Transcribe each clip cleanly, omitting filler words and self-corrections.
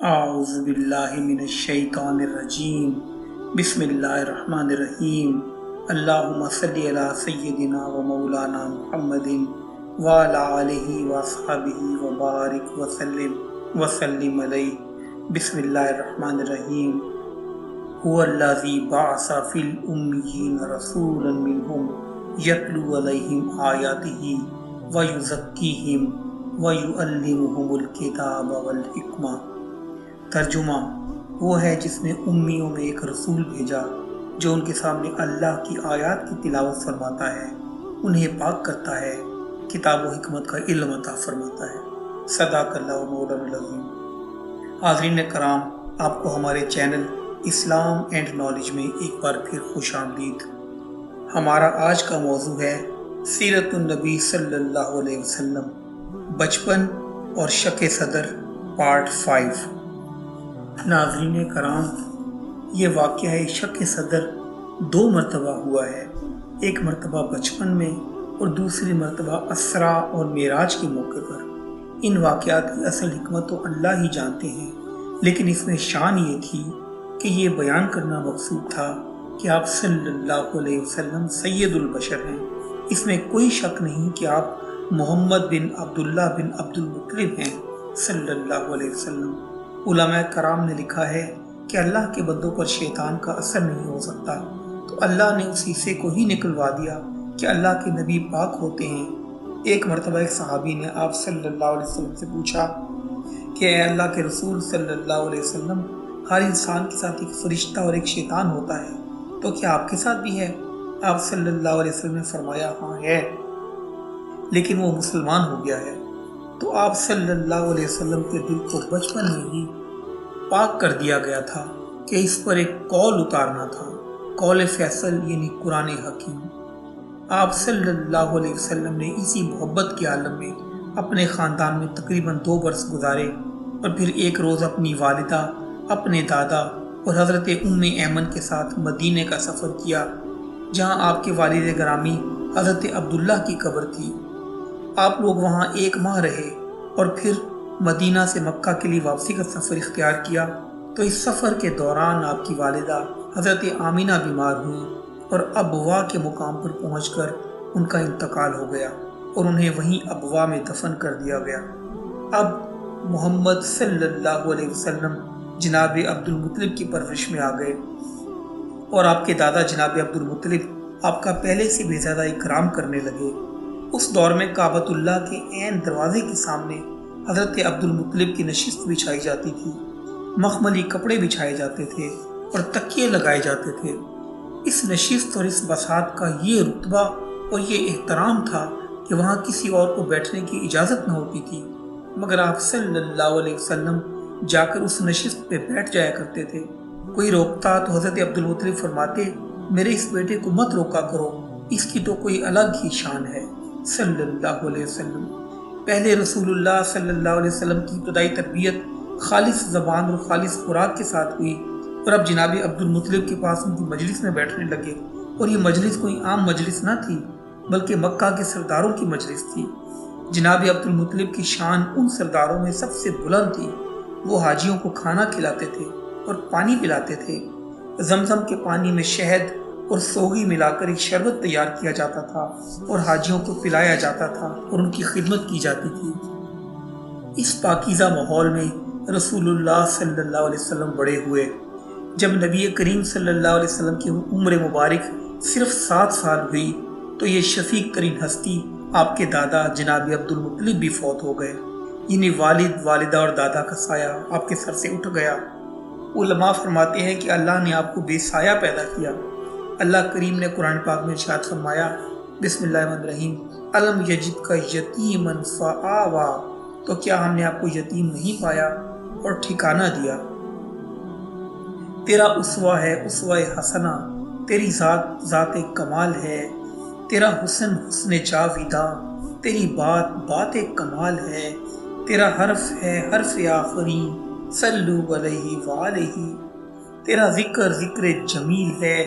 اعوذ باللہ من الشیطان الرجیم بسم اللہ الرحمن الرحیم اللہم صلی علی سیدنا و مولانا محمد وعلی آلہ واصحابہ وبارک وسلم علیہ۔ بسم اللہ الرحمن الرحیم۔ هو الذی بعث فی الامیین رسولا منہم یتلو علیہم آیاتہ ویزکیہم ویعلمہم الکتاب والحکمہ۔ ترجمہ: وہ ہے جس نے امیوں میں ایک رسول بھیجا جو ان کے سامنے اللہ کی آیات کی تلاوت فرماتا ہے، انہیں پاک کرتا ہے، کتاب و حکمت کا علم عطا فرماتا ہے۔ صدق اللہ مولانا العظیم۔ حاضرین کرام، آپ کو ہمارے چینل اسلام اینڈ نالج میں ایک بار پھر خوش آمدید۔ ہمارا آج کا موضوع ہے سیرت النبی صلی اللہ علیہ وسلم، بچپن اور شک صدر، پارٹ 5۔ ناظرین کرام، یہ واقعہ شک صدر 2 مرتبہ ہوا ہے، ایک مرتبہ بچپن میں اور دوسری مرتبہ اسرا اور معراج کے موقع پر۔ ان واقعات کی اصل حکمت تو اللہ ہی جانتے ہیں، لیکن اس میں شان یہ تھی کہ یہ بیان کرنا مقصود تھا کہ آپ صلی اللہ علیہ وسلم سید البشر ہیں۔ اس میں کوئی شک نہیں کہ آپ محمد بن عبداللہ بن عبد المطلب ہیں صلی اللہ علیہ وسلم۔ علماء کرام نے لکھا ہے کہ اللہ کے بندوں پر شیطان کا اثر نہیں ہو سکتا، تو اللہ نے اس حصے کو ہی نکلوا دیا کہ اللہ کے نبی پاک ہوتے ہیں۔ ایک مرتبہ ایک صحابی نے آپ صلی اللہ علیہ وسلم سے پوچھا کہ اے اللہ کے رسول صلی اللہ علیہ وسلم، ہر انسان کے ساتھ ایک فرشتہ اور ایک شیطان ہوتا ہے، تو کیا آپ کے ساتھ بھی ہے؟ آپ صلی اللہ علیہ وسلم نے فرمایا ہاں ہے، لیکن وہ مسلمان ہو گیا ہے۔ تو آپ صلی اللہ علیہ وسلم کے دل کو بچپن میں ہی پاک کر دیا گیا تھا کہ اس پر ایک قول اتارنا تھا، قول فیصل یعنی قرآن حکیم۔ آپ صلی اللہ علیہ وسلم نے اسی محبت کے عالم میں اپنے خاندان میں تقریباً 2 برس گزارے، اور پھر ایک روز اپنی والدہ، اپنے دادا اور حضرت ام ایمن کے ساتھ مدینے کا سفر کیا، جہاں آپ کے والد گرامی حضرت عبداللہ کی قبر تھی۔ آپ لوگ وہاں 1 ماہ رہے اور پھر مدینہ سے مکہ کے لیے واپسی کا سفر اختیار کیا۔ تو اس سفر کے دوران آپ کی والدہ حضرت آمینہ بیمار ہوئیں اور ابوا کے مقام پر پہنچ کر ان کا انتقال ہو گیا اور انہیں وہیں ابوا میں دفن کر دیا گیا۔ اب محمد صلی اللہ علیہ وسلم جناب عبد المطلب کی پرورش میں آ گئے، اور آپ کے دادا جناب عبد المطلب آپ کا پہلے سے بھی زیادہ اکرام کرنے لگے۔ اس دور میں کعبۃ اللہ کے عین دروازے کے سامنے حضرت عبد المطلب کی نشست بچھائی جاتی تھی، مخملی کپڑے بچھائے جاتے تھے اور تکیے لگائے جاتے تھے۔ اس نشست اور اس بساط کا یہ رتبہ اور یہ احترام تھا کہ وہاں کسی اور کو بیٹھنے کی اجازت نہ ہوتی تھی، مگر آپ صلی اللہ علیہ وسلم جا کر اس نشست پہ بیٹھ جایا کرتے تھے۔ کوئی روکتا تو حضرت عبد المطلب فرماتے، میرے اس بیٹے کو مت روکا کرو، اس کی تو کوئی الگ ہی شان ہے صلی اللہ علیہ وسلم۔ پہلے رسول اللہ صلی اللہ علیہ وسلم کی ابتدائی تربیت خالص زبان اور خالص خوراک کے ساتھ ہوئی، اور اب جناب عبد المطلب کے پاس ان کی مجلس میں بیٹھنے لگے، اور یہ مجلس کوئی عام مجلس نہ تھی بلکہ مکہ کے سرداروں کی مجلس تھی۔ جناب عبد المطلب کی شان ان سرداروں میں سب سے بلند تھی۔ وہ حاجیوں کو کھانا کھلاتے تھے اور پانی پلاتے تھے۔ زمزم کے پانی میں شہد اور سوگی ملا کر ایک شربت تیار کیا جاتا تھا اور حاجیوں کو پلایا جاتا تھا اور ان کی خدمت کی جاتی تھی۔ اس پاکیزہ ماحول میں رسول اللہ صلی اللہ علیہ وسلم بڑے ہوئے۔ جب نبی کریم صلی اللہ علیہ وسلم کی عمر مبارک صرف 7 سال ہوئی تو یہ شفیق ترین ہستی آپ کے دادا جناب عبد المطلب بھی فوت ہو گئے، یعنی والد، والدہ اور دادا کا سایہ آپ کے سر سے اٹھ گیا۔ علماء فرماتے ہیں کہ اللہ نے آپ کو بے سایہ پیدا کیا۔ اللہ کریم نے قرآن پاک میں ارشاد فرمایا، بسم اللہ الرحمن الرحیم، الم یجد کا یتیما فآوا، تو کیا ہم نے آپ کو یتیم نہیں پایا اور ٹھکانہ دیا۔ تیرا اسوہ ہے اسوہ حسنہ، تیری ذات ذات کمال ہے، تیرا حسن حسن جاویدہ، تیری بات بات کمال ہے، تیرا حرف ہے حرف آخری، صلو علیہ وآلہ، تیرا ذکر ذکر جمیل ہے،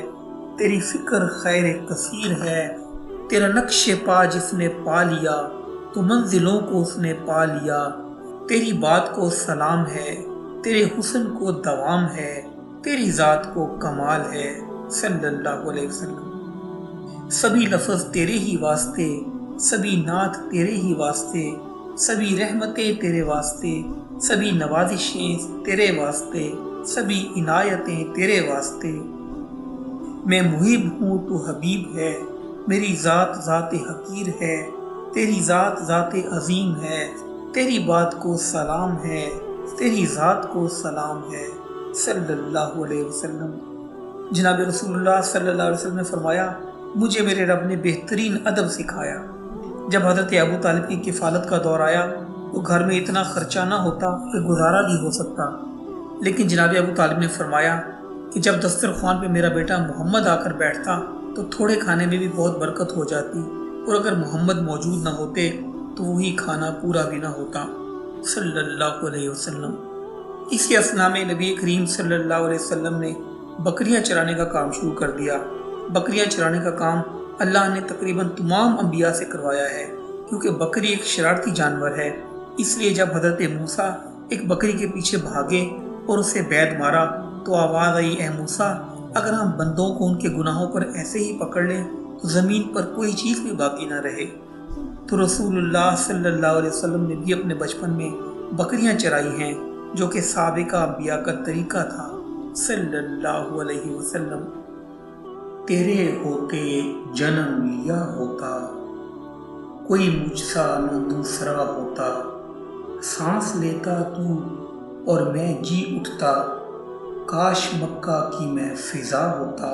تیری فکر خیر کثیر ہے، تیرا نقش پا جس نے پا لیا تو منزلوں کو اس نے پا لیا، تیری بات کو سلام ہے، تیرے حسن کو دوام ہے، تیری ذات کو کمال ہے صلی اللہ علیہ وسلم۔ سبھی لفظ تیرے ہی واسطے، سبھی نعت تیرے ہی واسطے، سبھی رحمتیں تیرے واسطے، سبھی نوازشیں تیرے واسطے، سبھی عنایتیں تیرے واسطے۔ میں محب ہوں تو حبیب ہے، میری ذات ذات حقیر ہے، تیری ذات ذات عظیم ہے، تیری بات کو سلام ہے، تیری ذات کو سلام ہے صلی اللہ علیہ وسلم۔ جناب رسول اللہ صلی اللہ علیہ وسلم نے فرمایا، مجھے میرے رب نے بہترین ادب سکھایا۔ جب حضرت ابو طالب کی کفالت کا دور آیا تو گھر میں اتنا خرچہ نہ ہوتا کہ گزارا بھی ہو سکتا، لیکن جناب ابو طالب نے فرمایا کہ جب دسترخوان پہ میرا بیٹا محمد آ کر بیٹھتا تو تھوڑے کھانے میں بھی بہت برکت ہو جاتی، اور اگر محمد موجود نہ ہوتے تو وہی کھانا پورا بھی نہ ہوتا صلی اللہ علیہ وسلم۔ اسی اثنا میں نبی کریم صلی اللہ علیہ وسلم نے بکریاں چرانے کا کام شروع کر دیا۔ بکریاں چرانے کا کام اللہ نے تقریباً تمام انبیاء سے کروایا ہے، کیونکہ بکری ایک شرارتی جانور ہے۔ اس لیے جب حضرت موسیٰ ایک بکری کے پیچھے بھاگے اور اسے بید مارا تو آواز آئی، اے موسیٰ، اگر ہم بندوں کو ان کے گناہوں پر ایسے ہی پکڑ لیں تو زمین پر کوئی چیز بھی باقی نہ رہے۔ تو رسول اللہ صلی اللہ علیہ وسلم نے بھی اپنے بچپن میں بکریاں چرائی ہیں، جو کہ سابقہ انبیاء کا طریقہ تھا صلی اللہ علیہ وسلم۔ تیرے ہوتے جنم لیا ہوتا، کوئی مجھ سا نہ دوسرا ہوتا، سانس لیتا تو اور میں جی اٹھتا، کاش مکہ کی میں فضا ہوتا،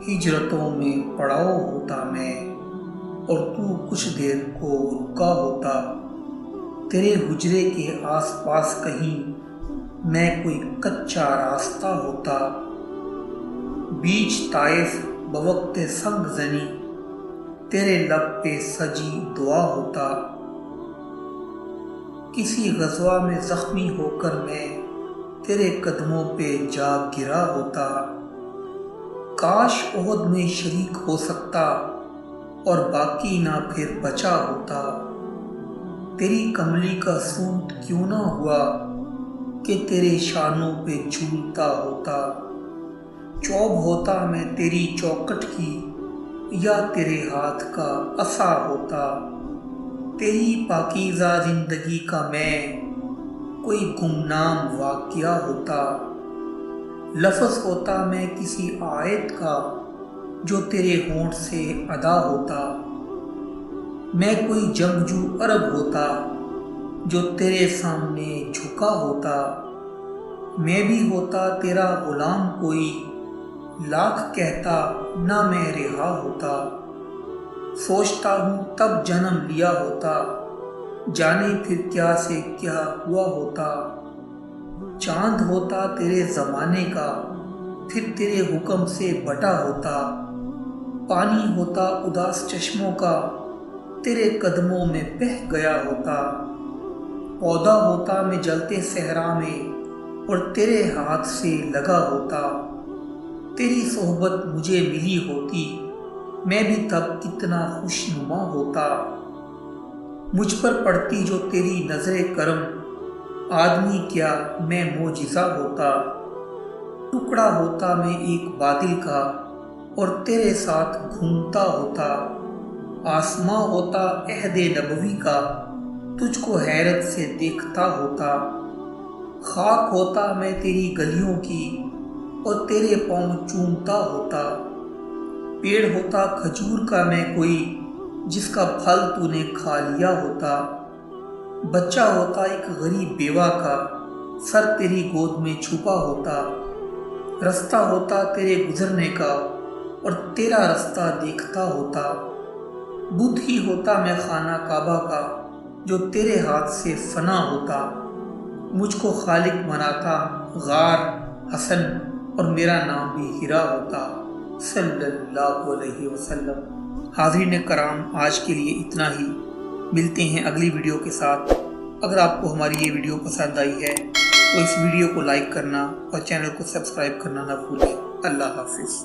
ہجرتوں میں پڑاؤ ہوتا میں اور تو کچھ دیر کو رکا ہوتا، تیرے حجرے کے آس پاس کہیں میں کوئی کچا راستہ ہوتا، بیچ طائف بوقت سنگ زنی تیرے لب پہ سجی دعا ہوتا، کسی غزوہ میں زخمی ہو کر میں تیرے قدموں پہ جا گرا ہوتا، کاش احد میں شریک ہو سکتا اور باقی نہ پھر بچا ہوتا، تیری کملی کا سونٹ کیوں نہ ہوا کہ تیرے شانوں پہ جھولتا ہوتا، چوب ہوتا میں تیری چوکٹ کی یا تیرے ہاتھ کا عصا ہوتا، تیری پاکیزہ زندگی کا میں کوئی گمنام واقعہ ہوتا، لفظ ہوتا میں کسی آیت کا جو تیرے ہونٹ سے ادا ہوتا، میں کوئی جنگجو عرب ہوتا جو تیرے سامنے جھکا ہوتا، میں بھی ہوتا تیرا غلام کوئی لاکھ کہتا نہ میں رہا ہوتا، سوچتا ہوں تب جنم لیا ہوتا، جانے پھر کیا سے کیا ہوا ہوتا، چاند ہوتا تیرے زمانے کا پھر تیرے حکم سے بٹا ہوتا، پانی ہوتا اداس چشموں کا تیرے قدموں میں بہہ گیا ہوتا، پودا ہوتا میں جلتے صحرا میں اور تیرے ہاتھ سے لگا ہوتا، تیری صحبت مجھے ملی ہوتی میں بھی تب کتنا خوشنما ہوتا، مجھ پر پڑتی جو تیری نظر کرم آدمی کیا میں معجزہ ہوتا، ٹکڑا ہوتا میں ایک بادل کا اور تیرے ساتھ گھومتا ہوتا، آسماں ہوتا عہد نبوی کا تجھ کو حیرت سے دیکھتا ہوتا، خاک ہوتا میں تیری گلیوں کی اور تیرے پاؤں چومتا ہوتا، پیڑ ہوتا کھجور کا میں کوئی جس کا پھل تو نے کھا لیا ہوتا، بچہ ہوتا ایک غریب بیوہ کا سر تیری گود میں چھپا ہوتا، رستہ ہوتا تیرے گزرنے کا اور تیرا رستہ دیکھتا ہوتا، بدھ ہی ہوتا میں خانہ کعبہ کا جو تیرے ہاتھ سے فنا ہوتا، مجھ کو خالق مناتا غار حسن اور میرا نام بھی ہیرا ہوتا صلی اللہ علیہ وسلم۔ حاضرین کرام، آج کے لیے اتنا ہی، ملتے ہیں اگلی ویڈیو کے ساتھ۔ اگر آپ کو ہماری یہ ویڈیو پسند آئی ہے تو اس ویڈیو کو لائک کرنا اور چینل کو سبسکرائب کرنا نہ بھولیں۔ اللہ حافظ۔